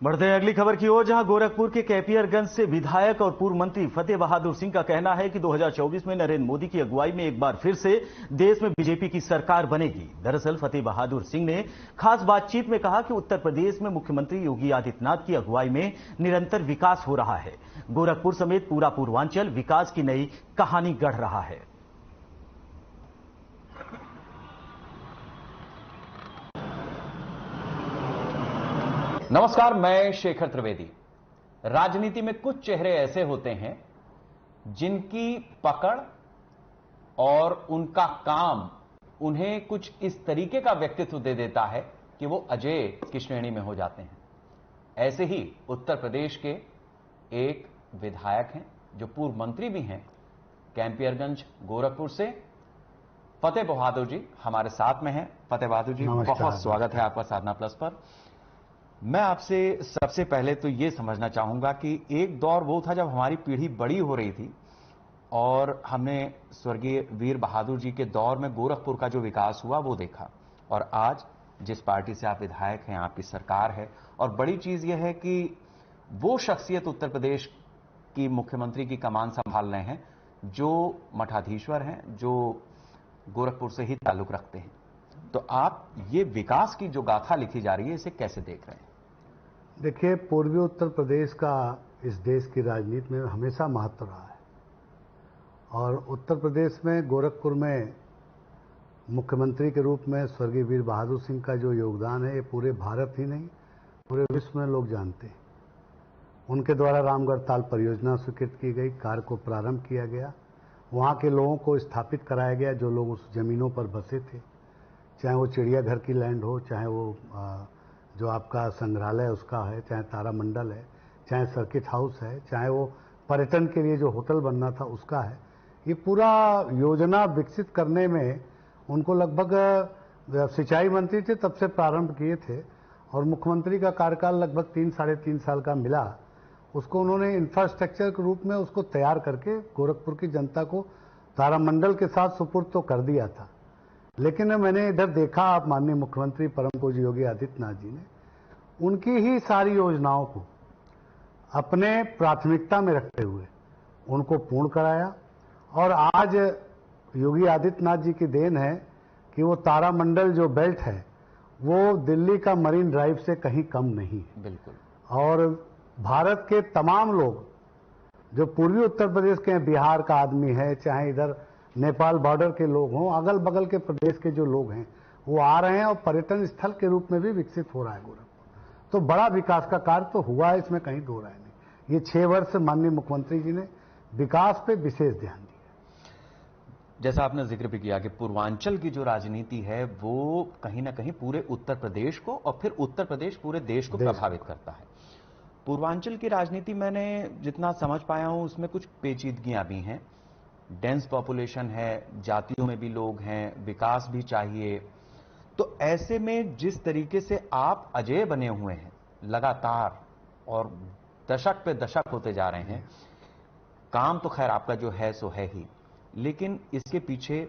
बढ़ते हैं अगली खबर की ओर, जहां गोरखपुर के कैपियरगंज से विधायक और पूर्व मंत्री फतेह बहादुर सिंह का कहना है कि 2024 में नरेंद्र मोदी की अगुवाई में एक बार फिर से देश में बीजेपी की सरकार बनेगी। दरअसल फतेह बहादुर सिंह ने खास बातचीत में कहा कि उत्तर प्रदेश में मुख्यमंत्री योगी आदित्यनाथ की अगुवाई में निरंतर विकास हो रहा है। गोरखपुर समेत पूरा पूर्वांचल विकास की नई कहानी गढ़ रहा है। नमस्कार, मैं शेखर त्रिवेदी। राजनीति में कुछ चेहरे ऐसे होते हैं जिनकी पकड़ और उनका काम उन्हें कुछ इस तरीके का व्यक्तित्व दे देता है कि वो अजेय की श्रेणी में हो जाते हैं। ऐसे ही उत्तर प्रदेश के एक विधायक हैं जो पूर्व मंत्री भी हैं, कैंपियरगंज गोरखपुर से फतेह बहादुर जी हमारे साथ में हैं। फतेह बहादुर जी, बहुत स्वागत है आपका साधना प्लस पर। मैं आपसे सबसे पहले तो ये समझना चाहूंगा कि एक दौर वो था जब हमारी पीढ़ी बड़ी हो रही थी और हमने स्वर्गीय वीर बहादुर जी के दौर में गोरखपुर का जो विकास हुआ वो देखा, और आज जिस पार्टी से आप विधायक हैं, आपकी सरकार है, और बड़ी चीज यह है कि वो शख्सियत उत्तर प्रदेश की मुख्यमंत्री की कमान संभाल रहे हैं जो मठाधीश्वर हैं, जो गोरखपुर से ही ताल्लुक रखते हैं। तो आप ये विकास की जो गाथा लिखी जा रही है, इसे कैसे देख रहे हैं? देखिए, पूर्वी उत्तर प्रदेश का इस देश की राजनीति में हमेशा महत्व रहा है, और उत्तर प्रदेश में गोरखपुर में मुख्यमंत्री के रूप में स्वर्गीय वीर बहादुर सिंह का जो योगदान है, ये पूरे भारत ही नहीं पूरे विश्व में लोग जानते हैं। उनके द्वारा रामगढ़ ताल परियोजना स्वीकृत की गई, कार्य को प्रारंभ किया गया, वहाँ के लोगों को स्थापित कराया गया जो लोग उस जमीनों पर बसे थे, चाहे वो चिड़ियाघर की लैंड हो, चाहे वो जो आपका संग्रहालय उसका है, चाहे तारामंडल है, चाहे सर्किट हाउस है, चाहे वो पर्यटन के लिए जो होटल बनना था उसका है। ये पूरा योजना विकसित करने में उनको लगभग सिंचाई मंत्री थे तब से प्रारंभ किए थे, और मुख्यमंत्री का कार्यकाल लगभग 3-3.5 साल का मिला। उसको उन्होंने इंफ्रास्ट्रक्चर के रूप में उसको तैयार करके गोरखपुर की जनता को तारामंडल के साथ सुपुर्द तो कर दिया था। लेकिन मैंने इधर देखा, आप माननीय मुख्यमंत्री परम पूज्य योगी आदित्यनाथ जी ने उनकी ही सारी योजनाओं को अपने प्राथमिकता में रखते हुए उनको पूर्ण कराया, और आज योगी आदित्यनाथ जी की देन है कि वो तारामंडल जो बेल्ट है वो दिल्ली का मरीन ड्राइव से कहीं कम नहीं है। बिल्कुल। और भारत के तमाम लोग जो पूर्वी उत्तर प्रदेश के हैं, बिहार का आदमी है, चाहे इधर नेपाल बॉर्डर के लोग हों, अगल बगल के प्रदेश के जो लोग हैं वो आ रहे हैं, और पर्यटन स्थल के रूप में भी विकसित हो रहा है गोरखपुर। तो बड़ा विकास का कार्य तो हुआ है, इसमें कहीं दो राय नहीं। ये 6 वर्ष माननीय मुख्यमंत्री जी ने विकास पे विशेष ध्यान दिया। जैसा आपने जिक्र भी किया कि पूर्वांचल की जो राजनीति है वो कहीं ना कहीं पूरे उत्तर प्रदेश को और फिर उत्तर प्रदेश पूरे देश को प्रभावित करता है। पूर्वांचल की राजनीति मैंने जितना समझ पाया हूं उसमें कुछ पेचीदगियां भी हैं। डेंस पॉपुलेशन है, जातियों में भी लोग हैं, विकास भी चाहिए। तो ऐसे में जिस तरीके से आप अजेय बने हुए हैं लगातार और दशक पे दशक होते जा रहे हैं, काम तो खैर आपका जो है सो है ही, लेकिन इसके पीछे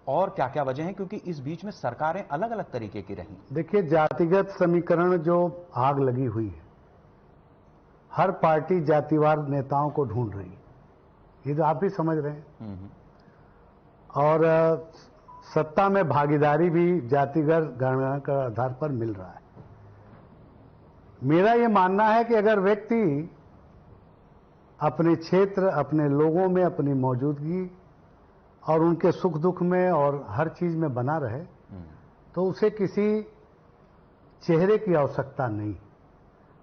और क्या क्या वजह है? क्योंकि इस बीच में सरकारें अलग अलग तरीके की रही। देखिए, जातिगत समीकरण जो आग लगी हुई है, हर पार्टी जातिवार नेताओं को ढूंढ रही है, ये तो आप भी समझ रहे हैं। और सत्ता में भागीदारी भी जातिगत गणना के आधार पर मिल रहा है। मेरा ये मानना है कि अगर व्यक्ति अपने क्षेत्र, अपने लोगों में अपनी मौजूदगी और उनके सुख दुख में और हर चीज में बना रहे, तो उसे किसी चेहरे की आवश्यकता नहीं।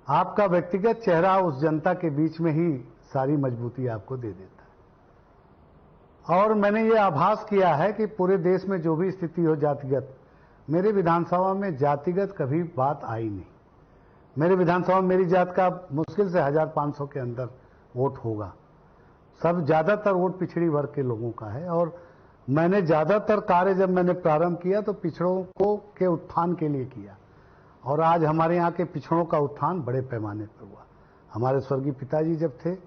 आपका व्यक्तिगत चेहरा उस जनता के बीच में ही सारी मजबूती आपको दे देता है। और मैंने ये आभास किया है कि पूरे देश में जो भी स्थिति हो जातिगत, मेरे विधानसभा में जातिगत कभी बात आई नहीं। मेरे विधानसभा में मेरी जात का मुश्किल से 1500 के अंदर वोट होगा। सब ज्यादातर वोट पिछड़ी वर्ग के लोगों का है, और मैंने ज्यादातर कार्य जब मैंने प्रारंभ किया तो पिछड़ों को के उत्थान के लिए किया, और आज हमारे यहाँ के पिछड़ों का उत्थान बड़े पैमाने पर हुआ। हमारे स्वर्गीय पिताजी जब थे,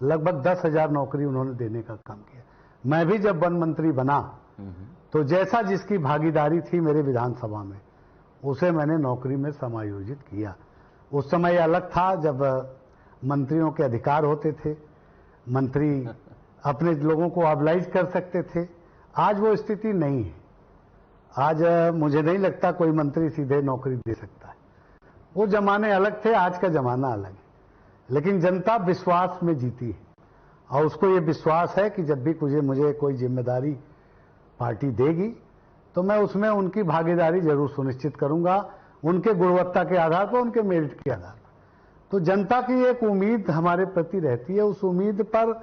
लगभग 10,000 नौकरी उन्होंने देने का काम किया। मैं भी जब वन मंत्री बना तो जैसा जिसकी भागीदारी थी मेरे विधानसभा में, उसे मैंने नौकरी में समायोजित किया। उस समय अलग था जब मंत्रियों के अधिकार होते थे, मंत्री अपने लोगों को ऑब्लाइज कर सकते थे। आज वो स्थिति नहीं है। आज मुझे नहीं लगता कोई मंत्री सीधे नौकरी दे सकता है। वो जमाने अलग थे, आज का जमाना अलग है। लेकिन जनता विश्वास में जीती है और उसको ये विश्वास है कि जब भी मुझे कोई जिम्मेदारी पार्टी देगी तो मैं उसमें उनकी भागीदारी जरूर सुनिश्चित करूंगा, उनके गुणवत्ता के आधार पर, उनके मेरिट के आधार पर। तो जनता की एक उम्मीद हमारे प्रति रहती है, उस उम्मीद पर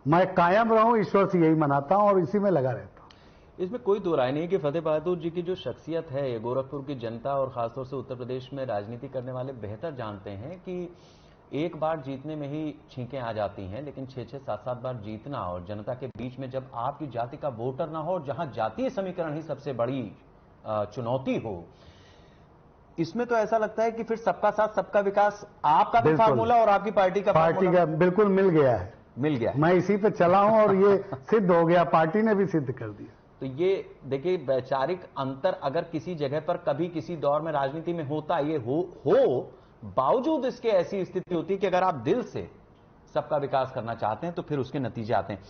मैं कायम रहूं, ईश्वर से यही मनाता हूं और इसी में लगा रहता हूं। इसमें कोई दो राय नहीं है कि फतेह बहादुर जी की जो शख्सियत है, ये गोरखपुर की जनता और खासतौर से उत्तर प्रदेश में राजनीति करने वाले बेहतर जानते हैं कि एक बार जीतने में ही छींकें आ जाती हैं, लेकिन 6-6, 7-7 बार जीतना और जनता के बीच में जब आपकी जाति का वोटर ना हो और जहां जातीय समीकरण ही सबसे बड़ी चुनौती हो, इसमें तो ऐसा लगता है कि फिर सबका साथ सबका विकास आपका भी फार्मूला और आपकी पार्टी का बिल्कुल मिल गया है। मैं इसी पे चला हूं और ये सिद्ध हो गया, पार्टी ने भी सिद्ध कर दिया। तो ये देखिए, वैचारिक अंतर अगर किसी जगह पर कभी किसी दौर में राजनीति में होता, ये हो बावजूद इसके ऐसी स्थिति होती है कि अगर आप दिल से सबका विकास करना चाहते हैं तो फिर उसके नतीजे आते हैं।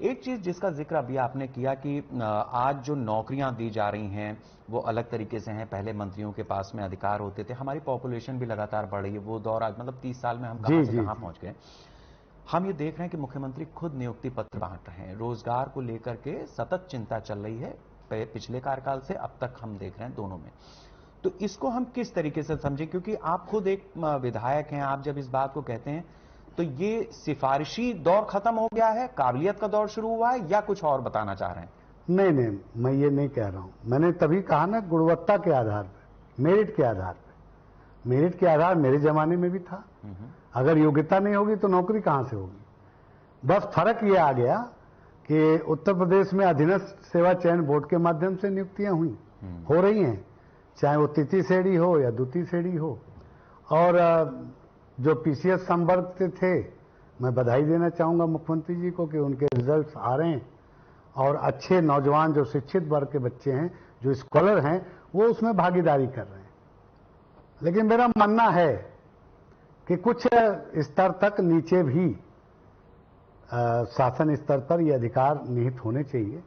एक चीज जिसका जिक्र अभी आपने किया कि आज जो नौकरियां दी जा रही हैं वो अलग तरीके से हैं। पहले मंत्रियों के पास में अधिकार होते थे, हमारी पॉपुलेशन भी लगातार बढ़ रही है। वो दौर आज मतलब 30 साल में हम कहां से कहां पहुंच गए। हम ये देख रहे हैं कि मुख्यमंत्री खुद नियुक्ति पत्र बांट रहे हैं, रोजगार को लेकर के सतत चिंता चल रही है पिछले कार्यकाल से अब तक हम देख रहे हैं दोनों में। तो इसको हम किस तरीके से समझें, क्योंकि आप खुद एक विधायक हैं, आप जब इस बात को कहते हैं तो ये सिफारिशी दौर खत्म हो गया है, काबिलियत का दौर शुरू हुआ है, या कुछ और बताना चाह रहे हैं? नहीं, मैं ये नहीं कह रहा हूं। मैंने तभी कहा ना, गुणवत्ता के आधार पर, मेरिट के आधार पर। मेरिट के आधार मेरे जमाने में भी था। अगर योग्यता नहीं होगी तो नौकरी कहां से होगी। बस फर्क ये आ गया कि उत्तर प्रदेश में अधीनस्थ सेवा चयन बोर्ड के माध्यम से नियुक्तियां हुई, हो रही हैं, चाहे वो तृतीय श्रेणी हो या द्वितीय श्रेणी हो। और जो पीसीएस संवर्ग से थे, मैं बधाई देना चाहूंगा मुख्यमंत्री जी को कि उनके रिजल्ट्स आ रहे हैं और अच्छे नौजवान जो शिक्षित वर्ग के बच्चे हैं, जो स्कॉलर हैं, वो उसमें भागीदारी कर रहे हैं। लेकिन मेरा मानना है कि कुछ स्तर तक नीचे भी शासन स्तर पर ये अधिकार निहित होने चाहिए,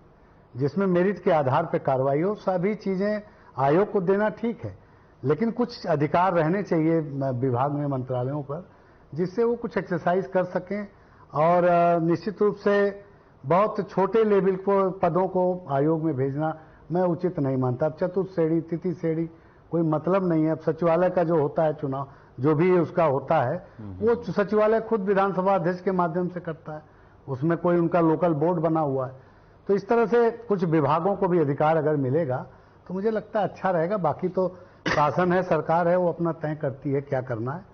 जिसमें मेरिट के आधार पर कार्रवाई हो। सभी चीजें आयोग को देना ठीक है, लेकिन कुछ अधिकार रहने चाहिए विभाग में, मंत्रालयों पर, जिससे वो कुछ एक्सरसाइज कर सकें। और निश्चित रूप से बहुत छोटे लेवल को पदों को आयोग में भेजना मैं उचित नहीं मानता। अब चतुर्थ श्रेणी, तृतीय श्रेणी, कोई मतलब नहीं है। अब सचिवालय का जो होता है चुनाव, जो भी उसका होता है, वो सचिवालय खुद विधानसभा अध्यक्ष के माध्यम से करता है, उसमें कोई उनका लोकल बोर्ड बना हुआ है। तो इस तरह से कुछ विभागों को भी अधिकार अगर मिलेगा तो मुझे लगता है अच्छा रहेगा। बाकी तो शासन है, सरकार है, वो अपना तय करती है क्या करना है।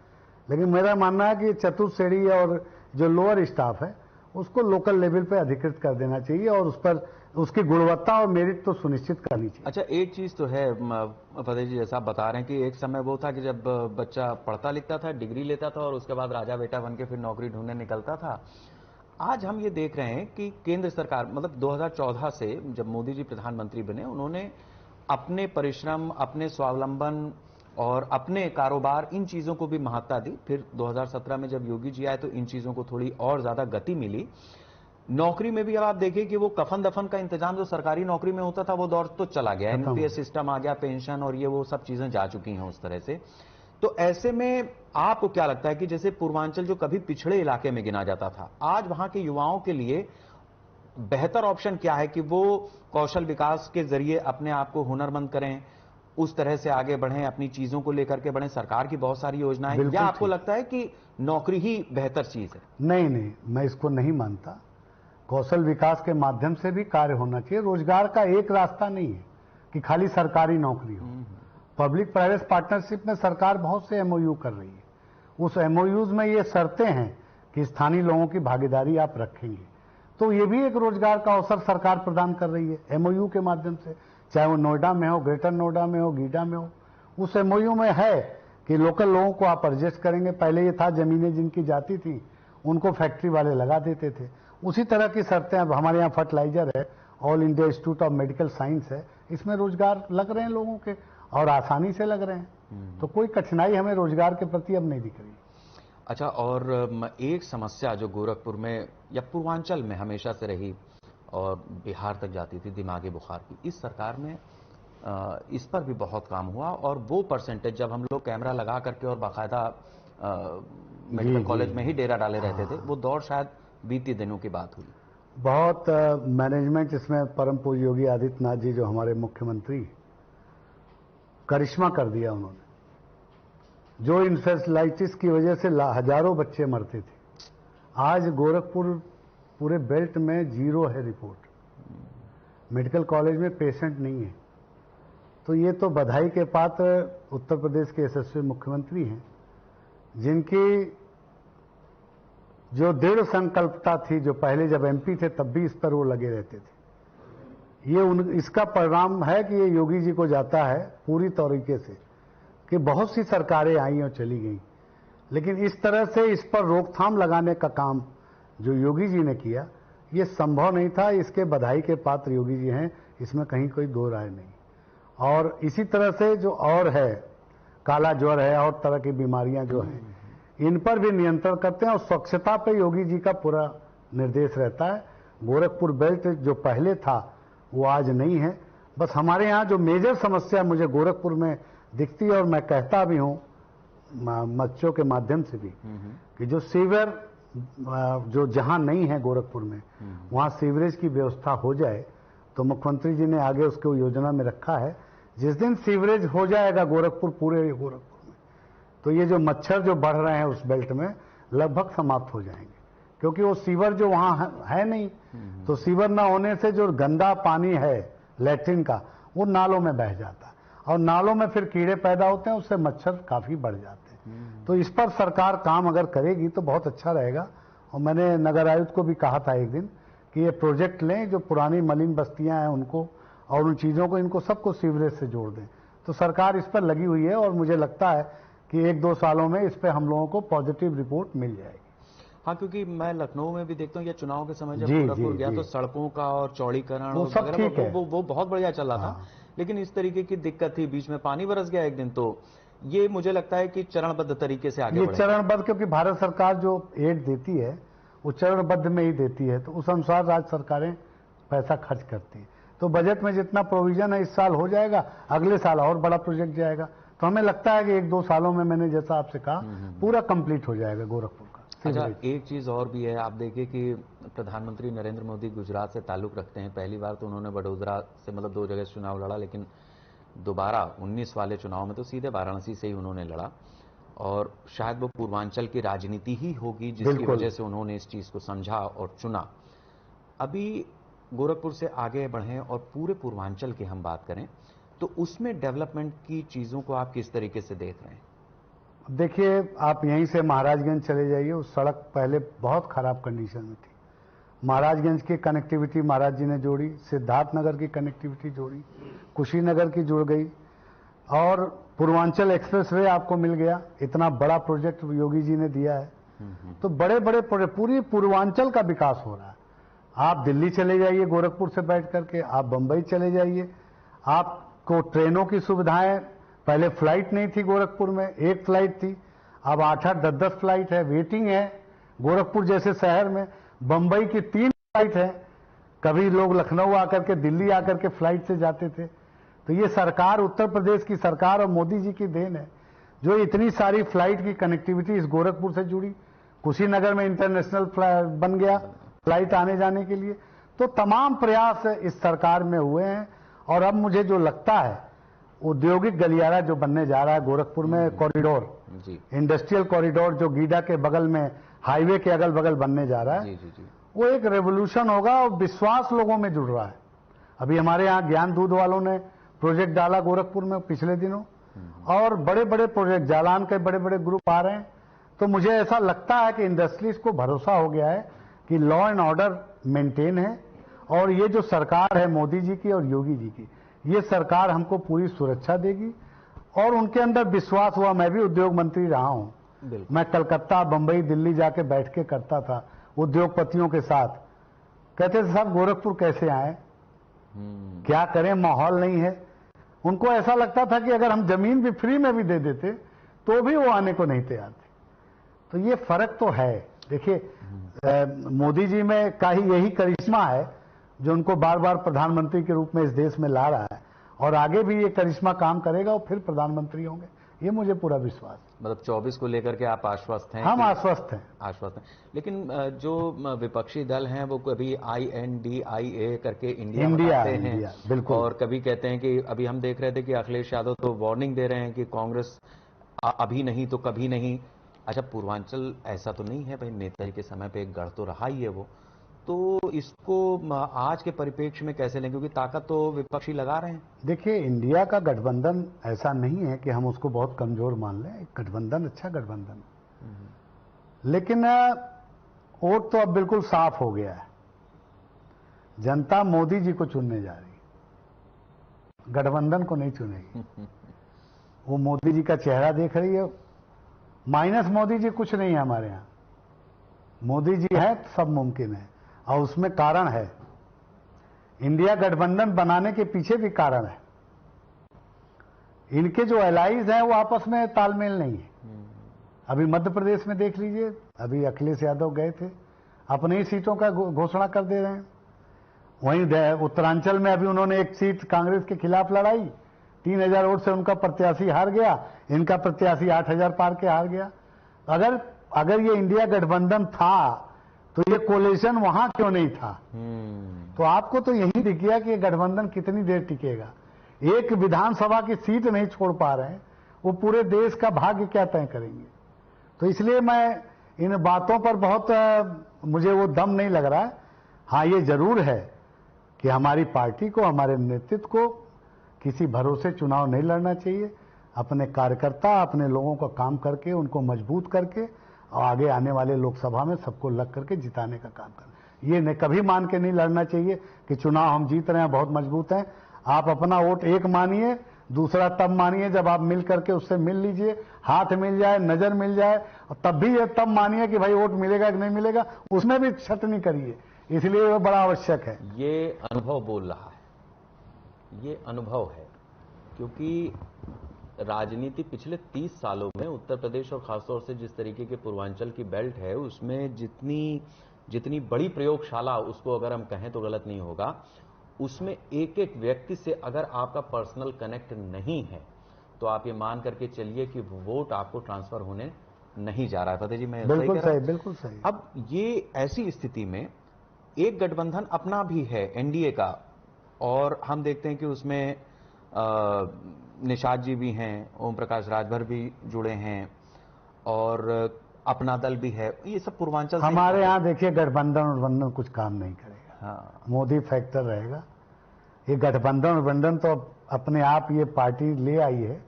लेकिन मेरा मानना है कि चतुर्थ श्रेणी और जो लोअर स्टाफ है उसको लोकल लेवल पे अधिकृत कर देना चाहिए और उस पर उसकी गुणवत्ता और मेरिट तो सुनिश्चित करनी चाहिए। अच्छा, एक चीज तो है फतेह जी, जैसा आप बता रहे हैं कि एक समय वो था कि जब बच्चा पढ़ता लिखता था, डिग्री लेता था और उसके बाद राजा बेटा बन के फिर नौकरी ढूंढने निकलता था। आज हम ये देख रहे हैं कि केंद्र सरकार, मतलब 2014 से जब मोदी जी प्रधानमंत्री बने, उन्होंने अपने परिश्रम, अपने स्वावलंबन और अपने कारोबार, इन चीजों को भी महत्ता दी। फिर 2017 में जब योगी जी आए तो इन चीजों को थोड़ी और ज्यादा गति मिली। नौकरी में भी अब आप देखिए कि वो कफन दफन का इंतजाम जो सरकारी नौकरी में होता था वो दौर तो चला गया, एनपीएस सिस्टम आ गया, पेंशन और ये वो सब चीजें जा चुकी हैं उस तरह से। तो ऐसे में आपको क्या लगता है कि जैसे पूर्वांचल जो कभी पिछड़े इलाके में गिना जाता था, आज वहां के युवाओं के लिए बेहतर ऑप्शन क्या है कि वो कौशल विकास के जरिए अपने आप को हुनरमंद करें, उस तरह से आगे बढ़ें, अपनी चीजों को लेकर के बढ़ें? सरकार की बहुत सारी योजनाएं, या आपको लगता है कि नौकरी ही बेहतर चीज है? नहीं, मैं इसको नहीं मानता। कौशल विकास के माध्यम से भी कार्य होना चाहिए। रोजगार का एक रास्ता नहीं है कि खाली सरकारी नौकरी हो। पब्लिक प्राइवेट पार्टनरशिप में सरकार बहुत से एमओयू कर रही है। उस एमओयूज में ये शर्तें हैं कि स्थानीय लोगों की भागीदारी आप रखेंगे, तो ये भी एक रोजगार का अवसर सरकार प्रदान कर रही है एमओयू के माध्यम से। चाहे वो नोएडा में हो, ग्रेटर नोएडा में हो, गीडा में हो, उस एमओयू में है कि लोकल लोगों को आप एडजस्ट करेंगे। पहले ये था जमीनें जिनकी जाती थी उनको फैक्ट्री वाले लगा देते थे। उसी तरह की शर्तें अब हमारे यहाँ फर्टिलाइजर है, all India institute of medical science है, इसमें रोजगार लग रहे हैं लोगों के और आसानी से लग रहे हैं। तो कोई कठिनाई हमें रोजगार के प्रति अब नहीं दिख रही। अच्छा, और एक समस्या जो गोरखपुर में या पूर्वांचल में हमेशा से रही और बिहार तक जाती थी, दिमागी बुखार की, इस सरकार में इस पर भी बहुत काम हुआ और वो परसेंटेज जब हम लोग कैमरा लगा करके और बाकायदा मेडिकल कॉलेज में ही डेरा डाले रहते थे, वो दौर शायद बीती दिनों की बात हुई। बहुत मैनेजमेंट इसमें परम पूज्य योगी आदित्यनाथ जी जो हमारे मुख्यमंत्री, करिश्मा कर दिया उन्होंने। जो इंसेफ्लाइटिस की वजह से हजारों बच्चे मरते थे, आज गोरखपुर पूरे बेल्ट में जीरो है रिपोर्ट, मेडिकल कॉलेज में पेशेंट नहीं है। तो ये तो बधाई के पात्र उत्तर प्रदेश के यशस्वी मुख्यमंत्री हैं, जिनकी जो दृढ़ संकल्पता थी, जो पहले जब एमपी थे तब भी इस पर वो लगे रहते थे। ये इसका परिणाम है कि ये योगी जी को जाता है पूरी तरीके से, कि बहुत सी सरकारें आई और चली गई, लेकिन इस तरह से इस पर रोकथाम लगाने का काम जो योगी जी ने किया, ये संभव नहीं था। इसके बधाई के पात्र योगी जी हैं, इसमें कहीं कोई दो राय नहीं। और इसी तरह से जो और है, काला ज्वर है और तरह की बीमारियां जो हैं, इन पर भी नियंत्रण करते हैं और स्वच्छता पे योगी जी का पूरा निर्देश रहता है। गोरखपुर बेल्ट जो पहले था वो आज नहीं है। बस हमारे यहाँ जो मेजर समस्या मुझे गोरखपुर में दिखती है, और मैं कहता भी हूँ मंचों के माध्यम से भी, कि जो सीवर जो जहां नहीं है गोरखपुर में, वहां सीवरेज की व्यवस्था हो जाए। तो मुख्यमंत्री जी ने आगे उसको योजना में रखा है, जिस दिन सीवरेज हो जाएगा गोरखपुर, पूरे गोरखपुर में, तो ये जो मच्छर जो बढ़ रहे हैं उस बेल्ट में लगभग समाप्त हो जाएंगे, क्योंकि वो सीवर जो वहां है नहीं। तो सीवर ना होने से जो गंदा पानी है लैट्रिन का, वो नालों में बह जाता है और नालों में फिर कीड़े पैदा होते हैं, उससे मच्छर काफी बढ़ जाते हैं। तो इस पर सरकार काम अगर करेगी तो बहुत अच्छा रहेगा। और मैंने नगर आयुक्त को भी कहा था एक दिन कि ये प्रोजेक्ट लें, जो पुरानी मलिन बस्तियां हैं उनको और उन चीजों को, इनको सबको सीवरेज से जोड़ दें। तो सरकार इस पर लगी हुई है और मुझे लगता है कि 1-2 सालों में इस पर हम लोगों को पॉजिटिव रिपोर्ट मिल जाएगी। हाँ, क्योंकि मैं लखनऊ में भी देखता हूँ या चुनाव के समय जब गोरखपुर गया तो सड़कों का और चौड़ीकरण वो बहुत बढ़िया चल रहा था, लेकिन इस तरीके की दिक्कत थी, बीच में पानी बरस गया एक दिन। तो ये मुझे लगता है कि चरणबद्ध तरीके से आगे बढ़ेगा। चरणबद्ध, क्योंकि भारत सरकार जो एड देती है वो चरणबद्ध में ही देती है, तो उस अनुसार राज्य सरकारें पैसा खर्च करती है। तो बजट में जितना प्रोविजन है इस साल हो जाएगा, अगले साल और बड़ा प्रोजेक्ट जाएगा। तो हमें लगता है कि 1-2 सालों में, मैंने जैसा आपसे कहा, पूरा कंप्लीट हो जाएगा गोरखपुर का। अच्छा, एक चीज और भी है, आप देखिए कि प्रधानमंत्री नरेंद्र मोदी गुजरात से ताल्लुक रखते हैं। पहली बार तो उन्होंने वडोदरा से, मतलब 2 जगह चुनाव लड़ा, लेकिन दोबारा 19 वाले चुनाव में तो सीधे वाराणसी से ही उन्होंने लड़ा। और शायद वो पूर्वांचल की राजनीति ही होगी जिसकी वजह से उन्होंने इस चीज को समझा और चुना। अभी गोरखपुर से आगे बढ़ें और पूरे पूर्वांचल की हम बात करें, तो उसमें डेवलपमेंट की चीजों को आप किस तरीके से देख रहे हैं? देखिए, आप यहीं से महाराजगंज चले जाइए, उस सड़क पहले बहुत खराब कंडीशन में थी। महाराजगंज की कनेक्टिविटी महाराज जी ने जोड़ी, सिद्धार्थनगर की कनेक्टिविटी जोड़ी, कुशीनगर की जुड़ गई, और पूर्वांचल एक्सप्रेसवे आपको मिल गया। इतना बड़ा प्रोजेक्ट योगी जी ने दिया है। तो बड़े बड़े पूरी पूर्वांचल का विकास हो रहा है। आप दिल्ली चले जाइए गोरखपुर से बैठ करके, आप बंबई चले जाइए, आपको ट्रेनों की सुविधाएं, पहले फ्लाइट नहीं थी गोरखपुर में, 1 फ्लाइट थी, अब 8-8, 10-10 फ्लाइट है, वेटिंग है। गोरखपुर जैसे शहर में बंबई की 3 फ्लाइट है। कभी लोग लखनऊ आकर के, दिल्ली आकर के फ्लाइट से जाते थे। तो ये सरकार, उत्तर प्रदेश की सरकार और मोदी जी की देन है, जो इतनी सारी फ्लाइट की कनेक्टिविटी इस गोरखपुर से जुड़ी। कुशीनगर में इंटरनेशनल बन गया फ्लाइट आने जाने के लिए। तो तमाम प्रयास इस सरकार में हुए हैं। और अब मुझे जो लगता है, औद्योगिक गलियारा जो बनने जा रहा है गोरखपुर में, कॉरिडोर, इंडस्ट्रियल कॉरिडोर जो गीडा के बगल में, हाईवे के अगल बगल बनने जा रहा है, वो एक रेवोल्यूशन होगा और विश्वास लोगों में जुड़ रहा है। अभी हमारे यहाँ ज्ञान दूध वालों ने प्रोजेक्ट डाला गोरखपुर में पिछले दिनों, और बड़े बड़े प्रोजेक्ट, जालान के बड़े बड़े ग्रुप आ रहे हैं। तो मुझे ऐसा लगता है कि इंडस्ट्रीज को भरोसा हो गया है कि लॉ एंड ऑर्डर मेंटेन है, और ये जो सरकार है मोदी जी की और योगी जी की, ये सरकार हमको पूरी सुरक्षा देगी। और उनके अंदर विश्वास हुआ। मैं भी उद्योग मंत्री रहा हूं, मैं कलकत्ता, बंबई, दिल्ली जाके बैठ के करता था उद्योगपतियों के साथ। कहते थे साहब गोरखपुर कैसे आए, क्या करें, माहौल नहीं है। उनको ऐसा लगता था कि अगर हम जमीन भी फ्री में भी दे देते तो भी वो आने को नहीं तैयार थे। तो ये फर्क तो है। देखिए मोदी जी में का ही यही करिश्मा है जो उनको बार बार प्रधानमंत्री के रूप में इस देश में ला रहा है, और आगे भी ये करिश्मा काम करेगा और फिर प्रधानमंत्री होंगे, ये मुझे पूरा विश्वास है। मतलब 24 को लेकर के आप आश्वस्त हैं? हम आश्वस्त हैं। आश्वस्त हैं। लेकिन जो विपक्षी दल हैं वो कभी INDIA करके इंडिया बताते हैं, बिल्कुल, और कभी कहते हैं कि अभी हम देख रहे थे कि अखिलेश यादव तो वार्निंग दे रहे हैं कि कांग्रेस अभी नहीं तो कभी नहीं। अच्छा, पूर्वांचल ऐसा तो नहीं है भाई, नेताजी के समय पे एक गढ़ तो रहा ही है वो, तो इसको आज के परिप्रेक्ष्य में कैसे लें, क्योंकि ताकत तो विपक्षी लगा रहे हैं। देखिए इंडिया का गठबंधन ऐसा नहीं है कि हम उसको बहुत कमजोर मान लें। एक गठबंधन अच्छा गठबंधन, लेकिन वोट तो अब बिल्कुल साफ हो गया है। जनता मोदी जी को चुनने जा रही है, गठबंधन को नहीं चुनेगी। वो मोदी जी का चेहरा देख रही है। माइनस मोदी जी कुछ नहीं है हमारे यहां। मोदी जी है तो सब मुमकिन है, और उसमें कारण है। इंडिया गठबंधन बनाने के पीछे भी कारण है। इनके जो एलाइज हैं वो आपस में तालमेल नहीं है। अभी मध्य प्रदेश में देख लीजिए, अभी अखिलेश यादव गए थे, अपनी ही सीटों का घोषणा कर दे रहे हैं। वहीं उत्तरांचल में अभी उन्होंने एक सीट कांग्रेस के खिलाफ लड़ाई, 3000 वोट से उनका प्रत्याशी हार गया, इनका प्रत्याशी 8000 पार के हार गया। अगर ये इंडिया गठबंधन था तो ये कोलिशन वहां क्यों नहीं था? तो आपको तो यही दिख गया कि ये गठबंधन कितनी देर टिकेगा। एक विधानसभा की सीट नहीं छोड़ पा रहे हैं, वो पूरे देश का भाग्य क्या तय करेंगे? तो इसलिए मैं इन बातों पर बहुत मुझे वो दम नहीं लग रहा है। हाँ, ये जरूर है कि हमारी पार्टी को, हमारे नेतृत्व को किसी भरोसे चुनाव नहीं लड़ना चाहिए। अपने कार्यकर्ता, अपने लोगों का काम करके, उनको मजबूत करके, और आगे आने वाले लोकसभा में सबको लग करके जिताने का काम करना। ये कभी मान के नहीं लड़ना चाहिए कि चुनाव हम जीत रहे हैं, बहुत मजबूत हैं। आप अपना वोट एक मानिए, दूसरा तब मानिए जब आप मिल करके उससे मिल लीजिए, हाथ मिल जाए, नजर मिल जाए, और तब भी तब मानिए कि भाई वोट मिलेगा कि नहीं मिलेगा, उसमें भी छट नहीं करिए। इसलिए वो बड़ा आवश्यक है। ये अनुभव बोल रहा है, ये अनुभव है, क्योंकि राजनीति पिछले 30 सालों में उत्तर प्रदेश और खासतौर से जिस तरीके के पूर्वांचल की बेल्ट है उसमें जितनी बड़ी प्रयोगशाला, उसको अगर हम कहें तो गलत नहीं होगा, उसमें एक एक व्यक्ति से अगर आपका पर्सनल कनेक्ट नहीं है तो आप ये मान करके चलिए कि वोट आपको ट्रांसफर होने नहीं जा रहा है। फतेह जी, मैं बिल्कुल सही, बिल्कुल सही। अब ये ऐसी स्थिति में एक गठबंधन अपना भी है एनडीए का, और हम देखते हैं कि उसमें निषाद जी भी हैं, ओम प्रकाश राजभर भी जुड़े हैं, और अपना दल भी है। ये सब पूर्वांचल हमारे यहाँ देखिए गठबंधन कुछ काम नहीं करेगा। हाँ। मोदी फैक्टर रहेगा। ये गठबंधन तो अपने आप ये पार्टी ले आई है,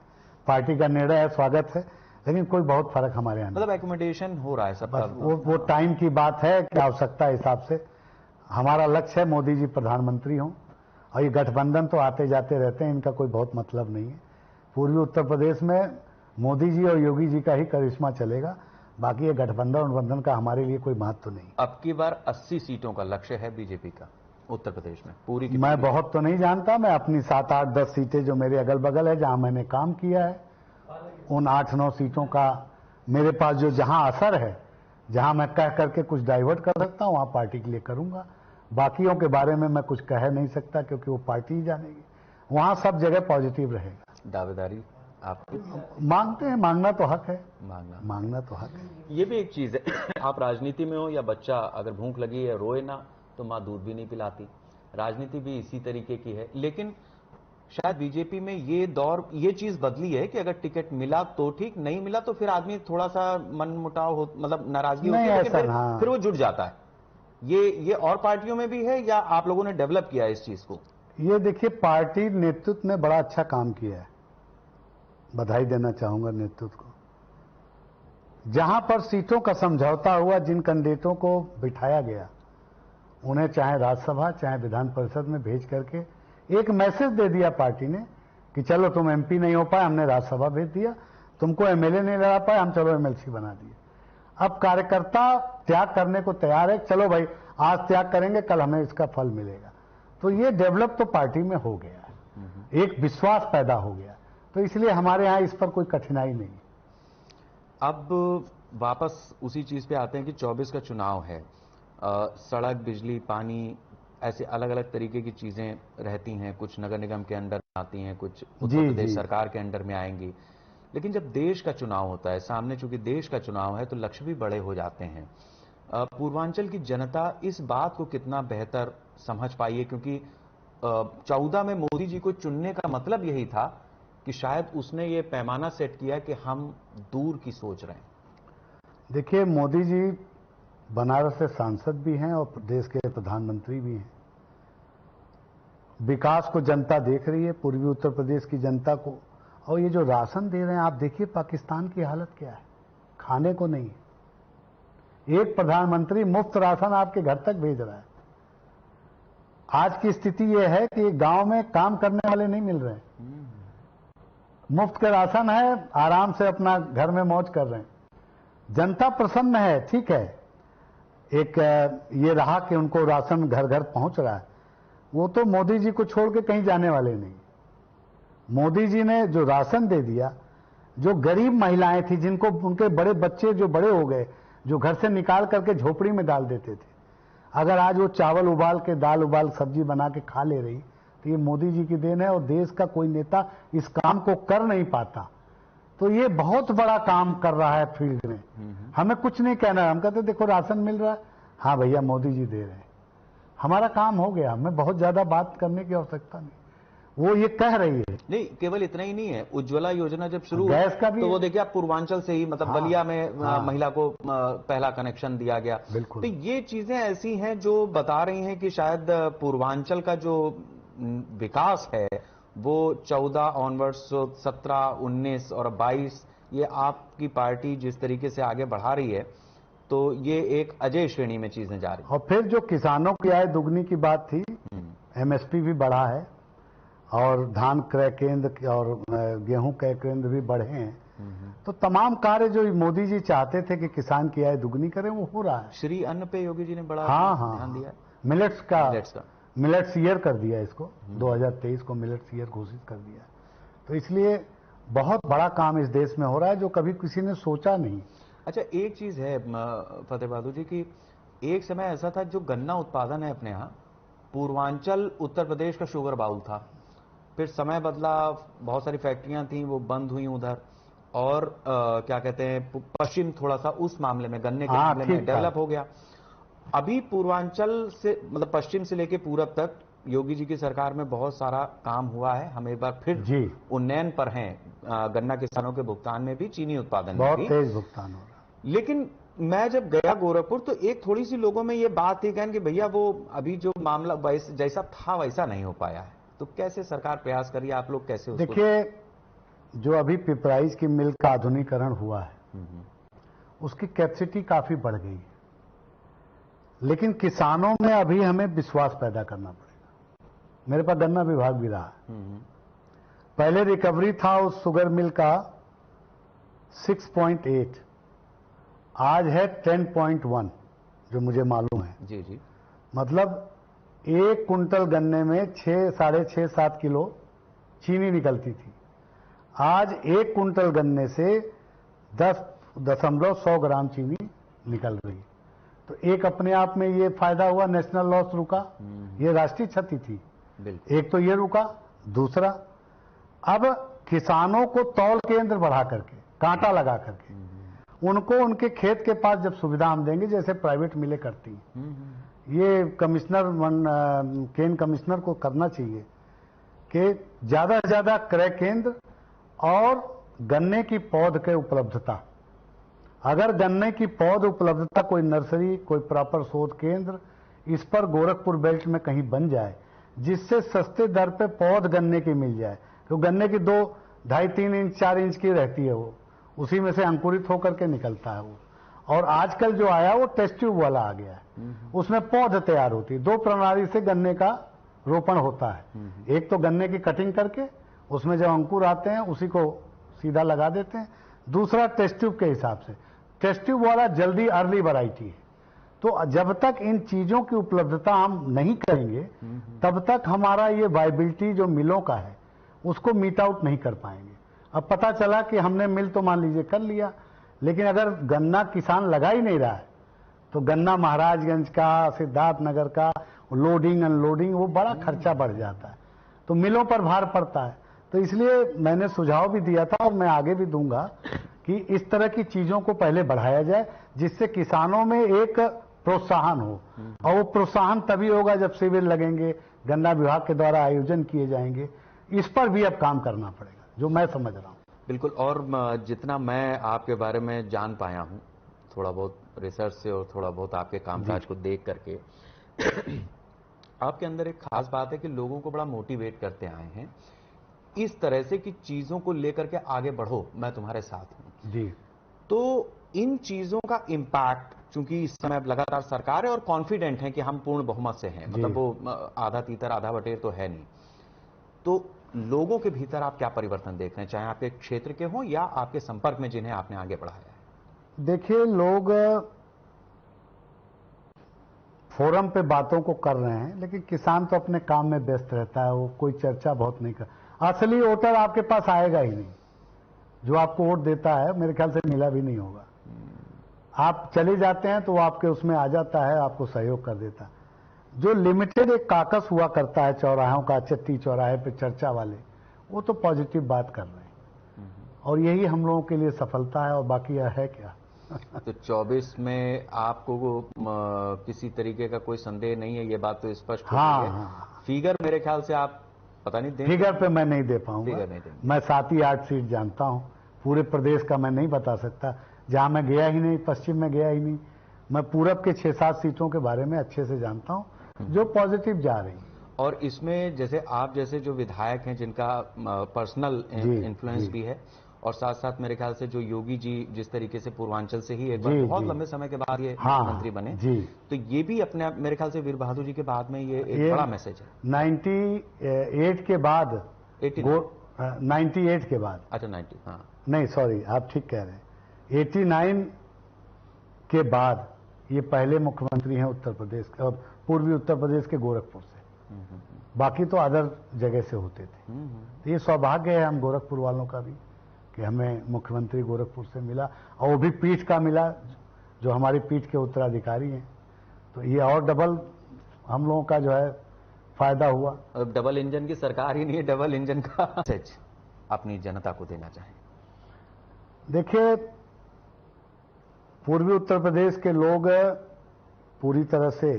पार्टी का निर्णय है, स्वागत है, लेकिन कोई बहुत फर्क हमारे यहाँ मतलब एकोमोडेशन हो रहा है सबका। वो टाइम की बात है कि आवश्यकता हिसाब से। हमारा लक्ष्य है मोदी जी प्रधानमंत्री हों, और ये गठबंधन तो आते जाते रहते हैं, इनका कोई बहुत मतलब नहीं है। पूर्वी उत्तर प्रदेश में मोदी जी और योगी जी का ही करिश्मा चलेगा, बाकी ये गठबंधन का हमारे लिए कोई महत्व नहीं। अब की बार 80 सीटों का लक्ष्य है बीजेपी का उत्तर प्रदेश में, पूरी की मैं बहुत तो नहीं जानता, मैं अपनी 7, 8, 10 सीटें जो मेरे अगल बगल है, जहां मैंने काम किया है, उन 8, 9 सीटों का मेरे पास जो जहां असर है, जहां मैं कह करके कुछ डाइवर्ट कर सकता हूं, वहां पार्टी के लिए करूंगा। बाकियों के बारे में मैं कुछ कह नहीं सकता, क्योंकि वो पार्टी ही जानेगी। वहां सब जगह पॉजिटिव रहेगा। दावेदारी आप मांगते हैं, मांगना तो हक है, मांगना तो हक है। ये भी एक चीज है, आप राजनीति में हो या बच्चा अगर भूख लगी है रोए ना तो मां दूध भी नहीं पिलाती। राजनीति भी इसी तरीके की है। लेकिन शायद बीजेपी में ये दौर, ये चीज बदली है कि अगर टिकट मिला तो ठीक, नहीं मिला तो फिर आदमी थोड़ा सा मनमुटाव हो, मतलब नाराजगी होती है, लेकिन फिर वो जुट जाता है। ये और पार्टियों में भी है या आप लोगों ने डेवलप किया है इस चीज को? ये देखिए, पार्टी नेतृत्व ने बड़ा अच्छा काम किया है, बधाई देना चाहूंगा नेतृत्व को। जहां पर सीटों का समझौता हुआ, जिन कैंडिडेटों को बिठाया गया, उन्हें चाहे राज्यसभा चाहे विधान परिषद में भेज करके एक मैसेज दे दिया पार्टी ने कि चलो तुम एमपी नहीं हो पाए, हमने राज्यसभा भेज दिया, तुमको एमएलए नहीं लड़ा पाए, हम चलो एमएलसी बना दिए। अब कार्यकर्ता त्याग करने को तैयार है, चलो भाई आज त्याग करेंगे, कल हमें इसका फल मिलेगा। तो ये डेवलप तो पार्टी में हो गया है। एक विश्वास पैदा हो गया। तो इसलिए हमारे यहाँ इस पर कोई कठिनाई नहीं। अब वापस उसी चीज पे आते हैं कि 24 का चुनाव है। सड़क, बिजली, पानी, ऐसे अलग अलग तरीके की चीजें रहती हैं। कुछ नगर निगम के अंडर आती हैं, कुछ उत्तर प्रदेश सरकार के अंडर में आएंगी। लेकिन जब देश का चुनाव होता है सामने, चूंकि देश का चुनाव है तो लक्ष्य भी बड़े हो जाते हैं। पूर्वांचल की जनता इस बात को कितना बेहतर समझ पाई है, क्योंकि 14 में मोदी जी को चुनने का मतलब यही था कि शायद उसने ये पैमाना सेट किया कि हम दूर की सोच रहे हैं। देखिए, मोदी जी बनारस से सांसद भी हैं और देश के प्रधानमंत्री भी हैं। विकास को जनता देख रही है, पूर्वी उत्तर प्रदेश की जनता को। और ये जो राशन दे रहे हैं, आप देखिए पाकिस्तान की हालत क्या है, खाने को नहीं। एक प्रधानमंत्री मुफ्त राशन आपके घर तक भेज रहा है। आज की स्थिति यह है कि गांव में काम करने वाले नहीं मिल रहे हैं। मुफ्त का राशन है, आराम से अपना घर में मौज कर रहे हैं। जनता प्रसन्न है, ठीक है। एक ये रहा कि उनको राशन घर घर पहुंच रहा है। वो तो मोदी जी को छोड़ के कहीं जाने वाले नहीं। मोदी जी ने जो राशन दे दिया, जो गरीब महिलाएं थी जिनको उनके बड़े बच्चे जो बड़े हो गए, जो घर से निकाल करके झोपड़ी में डाल देते थे, अगर आज वो चावल उबाल के, दाल उबाल, सब्जी बना के खा ले रही, तो ये मोदी जी की देन है। और देश का कोई नेता इस काम को कर नहीं पाता। तो ये बहुत बड़ा काम कर रहा है फील्ड में। हमें कुछ नहीं कहना है, हम कहते देखो राशन मिल रहा है, हाँ भैया मोदी जी दे रहे हैं, हमारा काम हो गया। हमें बहुत ज्यादा बात करने की आवश्यकता नहीं। वो ये कह रही है। नहीं, केवल इतना ही नहीं है। उज्ज्वला योजना जब शुरू गैस का भी तो वो देखिए आप पूर्वांचल से ही, मतलब हाँ, बलिया में महिला को पहला कनेक्शन दिया गया। बिल्कुल। तो ये चीजें ऐसी हैं जो बता रही हैं कि शायद पूर्वांचल का जो विकास है वो 14 ऑनवर्ड्स, 17, 19 और 22, ये आपकी पार्टी जिस तरीके से आगे बढ़ा रही है, तो ये एक अजय श्रेणी में चीजें जा रही। और फिर जो किसानों की आय दुगनी की बात थी, एमएसपी भी बढ़ा है और धान क्रय केंद्र और गेहूं क्रय केंद्र भी बढ़े हैं। तो तमाम कार्य जो मोदी जी चाहते थे कि किसान की आय दुगनी करें, वो हो रहा है। श्री अन्न पे योगी जी ने बड़ा ध्यान दिया। मिलेट्स ईयर कर दिया इसको, 2023 को मिलेट्स ईयर घोषित कर दिया। तो इसलिए बहुत बड़ा काम इस देश में हो रहा है जो कभी किसी ने सोचा नहीं। अच्छा, एक चीज है फतेह बहादुर जी की, एक समय ऐसा था जो गन्ना उत्पादन है अपने यहाँ, पूर्वांचल उत्तर प्रदेश का शुगर बाउल था। फिर समय बदला, बहुत सारी फैक्ट्रियां थी वो बंद हुई उधर, और क्या कहते हैं, पश्चिम थोड़ा सा उस मामले में, गन्ने के मामले में डेवलप हो गया। अभी पूर्वांचल से, मतलब पश्चिम से लेके पूरब तक योगी जी की सरकार में बहुत सारा काम हुआ है। हम एक बार फिर उन्नयन पर हैं। गन्ना किसानों के भुगतान में भी, चीनी उत्पादन में भी बहुत तेज भुगतान हो रहा है। लेकिन मैं जब गया गोरखपुर तो एक थोड़ी सी लोगों में ये बात थी कि भैया वो अभी जो मामला जैसा था वैसा नहीं हो पाया है। तो कैसे सरकार प्रयास कर रही है, आप लोग कैसे? देखिए, जो अभी पिपराइज की मिल का आधुनिकीकरण हुआ है, उसकी कैपेसिटी काफी बढ़ गई है। लेकिन किसानों में अभी हमें विश्वास पैदा करना पड़ेगा। मेरे पास गन्ना विभाग भी रहा है। पहले रिकवरी था उस शुगर मिल का 6.8, आज है 10.1, जो मुझे मालूम है। जी जी। मतलब 1 कुंटल गन्ने में 6.5-7 किलो चीनी निकलती थी। आज 1 कुंटल गन्ने से 10.1 ग्राम चीनी निकल रही है। तो एक अपने आप में ये फायदा हुआ, नेशनल लॉस रुका, ये राष्ट्रीय क्षति थी। एक तो ये रुका। दूसरा, अब किसानों को तौल केंद्र बढ़ा करके, कांटा लगा करके, उनको उनके खेत के पास जब सुविधा हम देंगे, जैसे प्राइवेट मिलें करती हैं, ये केन कमिश्नर को करना चाहिए कि ज्यादा से ज्यादा क्रय केंद्र और गन्ने की पौध के उपलब्धता। अगर गन्ने की पौध उपलब्धता, कोई नर्सरी, कोई प्रॉपर शोध केंद्र इस पर गोरखपुर बेल्ट में कहीं बन जाए, जिससे सस्ते दर पे पौध गन्ने की मिल जाए। तो गन्ने की 2, 2.5, 3 इंच, 4 इंच की रहती है, वो उसी में से अंकुरित होकर के निकलता है वो। और आजकल जो आया वो टेस्ट ट्यूब वाला आ गया है, उसमें पौध तैयार होती है। 2 प्रणाली से गन्ने का रोपण होता है। एक तो गन्ने की कटिंग करके उसमें जब अंकुर आते हैं उसी को सीधा लगा देते हैं। दूसरा टेस्ट ट्यूब के हिसाब से, टेस्ट ट्यूब वाला जल्दी अर्ली वैरायटी है। तो जब तक इन चीजों की उपलब्धता हम नहीं करेंगे, तब तक हमारा ये वायबिलिटी जो मिलों का है, उसको मीट आउट नहीं कर पाएंगे। अब पता चला कि हमने मिल तो मान लीजिए कर लिया, लेकिन अगर गन्ना किसान लगा ही नहीं रहा है तो गन्ना महाराजगंज का, सिद्धार्थनगर का लोडिंग अनलोडिंग वो बड़ा खर्चा बढ़ जाता है, तो मिलों पर भार पड़ता है। तो इसलिए मैंने सुझाव भी दिया था और मैं आगे भी दूंगा कि इस तरह की चीजों को पहले बढ़ाया जाए, जिससे किसानों में एक प्रोत्साहन हो। और वो प्रोत्साहन तभी होगा जब शिविर लगेंगे, गन्ना विभाग के द्वारा आयोजन किए जाएंगे। इस पर भी अब काम करना पड़ेगा, जो मैं समझ रहा हूं। बिल्कुल। और जितना मैं आपके बारे में जान पाया हूं, थोड़ा बहुत रिसर्च से और थोड़ा बहुत आपके कामकाज को देख करके, आपके अंदर एक खास बात है कि लोगों को बड़ा मोटिवेट करते आए हैं इस तरह से कि चीजों को लेकर के आगे बढ़ो, मैं तुम्हारे साथ हूं जी। तो इन चीजों का इंपैक्ट, चूंकि इस समय अब लगातार सरकार है और कॉन्फिडेंट है कि हम पूर्ण बहुमत से हैं, मतलब वो आधा तीतर आधा बटेर तो है नहीं, तो लोगों के भीतर आप क्या परिवर्तन देख रहे हैं, चाहे आपके क्षेत्र के हों या आपके संपर्क में जिन्हें आपने आगे बढ़ाया है? देखिए, लोग फोरम पे बातों को कर रहे हैं, लेकिन किसान तो अपने काम में व्यस्त रहता है, वो कोई चर्चा बहुत नहीं कर। असली वोटर आपके पास आएगा ही नहीं, जो आपको वोट देता है मेरे ख्याल से मिला भी नहीं होगा। आप चले जाते हैं तो वो आपके उसमें आ जाता है, आपको सहयोग कर देता है। जो लिमिटेड एक काकस हुआ करता है चौराहों का, चट्टी चौराहे पे चर्चा वाले, वो तो पॉजिटिव बात कर रहे हैं और यही हम लोगों के लिए सफलता है, और बाकी यह है क्या। तो 24 में आपको किसी तरीके का कोई संदेह नहीं है, ये बात तो स्पष्ट हो गई है। हाँ। फिगर मेरे ख्याल से आप पता नहीं देंगे। फिगर पे मैं नहीं दे पाऊंगा, फिगर नहीं देंगे। मैं 7 ही 8 सीट जानता हूं, पूरे प्रदेश का मैं नहीं बता सकता, जहां मैं गया ही नहीं, पश्चिम में गया ही नहीं। मैं पूरब के 6-7 सीटों के बारे में अच्छे से जानता हूं जो पॉजिटिव जा रही हैं। और इसमें जैसे आप जैसे जो विधायक हैं जिनका पर्सनल इन्फ्लुएंस भी है, और साथ साथ मेरे ख्याल से जो योगी जी जिस तरीके से पूर्वांचल से ही एक बार बहुत लंबे समय के बाद ये मुख्यमंत्री बने, तो ये भी अपने मेरे ख्याल से वीर बहादुर जी के बाद में ये एक बड़ा मैसेज है। 98 के बाद, 98 के बाद, अच्छा 90, हाँ नहीं सॉरी, आप ठीक कह रहे हैं, 89 के बाद ये पहले मुख्यमंत्री हैं उत्तर प्रदेश के, पूर्वी उत्तर प्रदेश के गोरखपुर से। बाकी तो अदर जगह से होते थे। तो ये सौभाग्य है हम गोरखपुर वालों का भी कि हमें मुख्यमंत्री गोरखपुर से मिला, और वो भी पीठ का मिला जो हमारी पीठ के उत्तराधिकारी हैं। तो ये और डबल हम लोगों का जो है फायदा हुआ। अब डबल इंजन की सरकार ही नहीं है, डबल इंजन का मैसेज अपनी जनता को देना चाहें। देखिए, पूर्वी उत्तर प्रदेश के लोग पूरी तरह से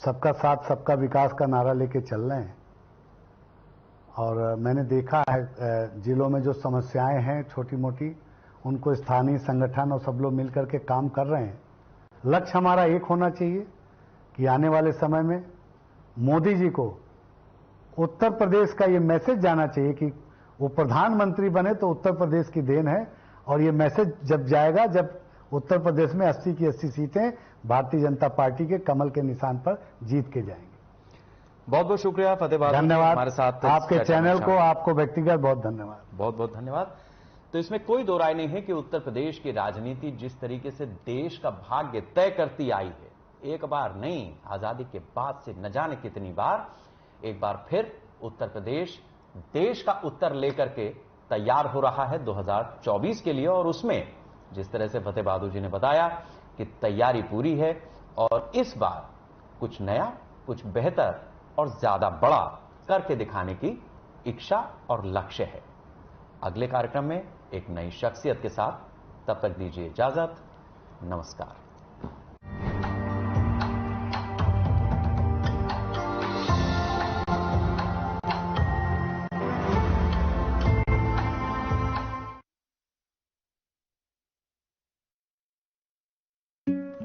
सबका साथ सबका विकास का नारा लेके चल रहे हैं, और मैंने देखा है जिलों में जो समस्याएं हैं छोटी मोटी, उनको स्थानीय संगठन और सब लोग मिलकर के काम कर रहे हैं। लक्ष्य हमारा एक होना चाहिए कि आने वाले समय में मोदी जी को उत्तर प्रदेश का ये मैसेज जाना चाहिए कि वो प्रधानमंत्री बने तो उत्तर प्रदेश की देन है, और ये मैसेज जब जाएगा जब उत्तर प्रदेश में 80 की 80 सीटें भारतीय जनता पार्टी के कमल के निशान पर जीत के जाएंगे। बहुत बहुत शुक्रिया फतेह बहादुर, धन्यवाद हमारे साथ आपके चैनल को, आपको व्यक्तिगत बहुत धन्यवाद। बहुत बहुत धन्यवाद। तो इसमें कोई दो राय नहीं है कि उत्तर प्रदेश की राजनीति जिस तरीके से देश का भाग्य तय करती आई है, एक बार नहीं, आजादी के बाद से न जाने कितनी बार, एक बार फिर उत्तर प्रदेश देश का उत्तर लेकर के तैयार हो रहा है 2024 के लिए। और उसमें जिस तरह से फतेह बहादुर जी ने बताया कि तैयारी पूरी है, और इस बार कुछ नया, कुछ बेहतर और ज्यादा बड़ा करके दिखाने की इच्छा और लक्ष्य है। अगले कार्यक्रम में एक नई शख्सियत के साथ, तब तक दीजिए इजाजत, नमस्कार।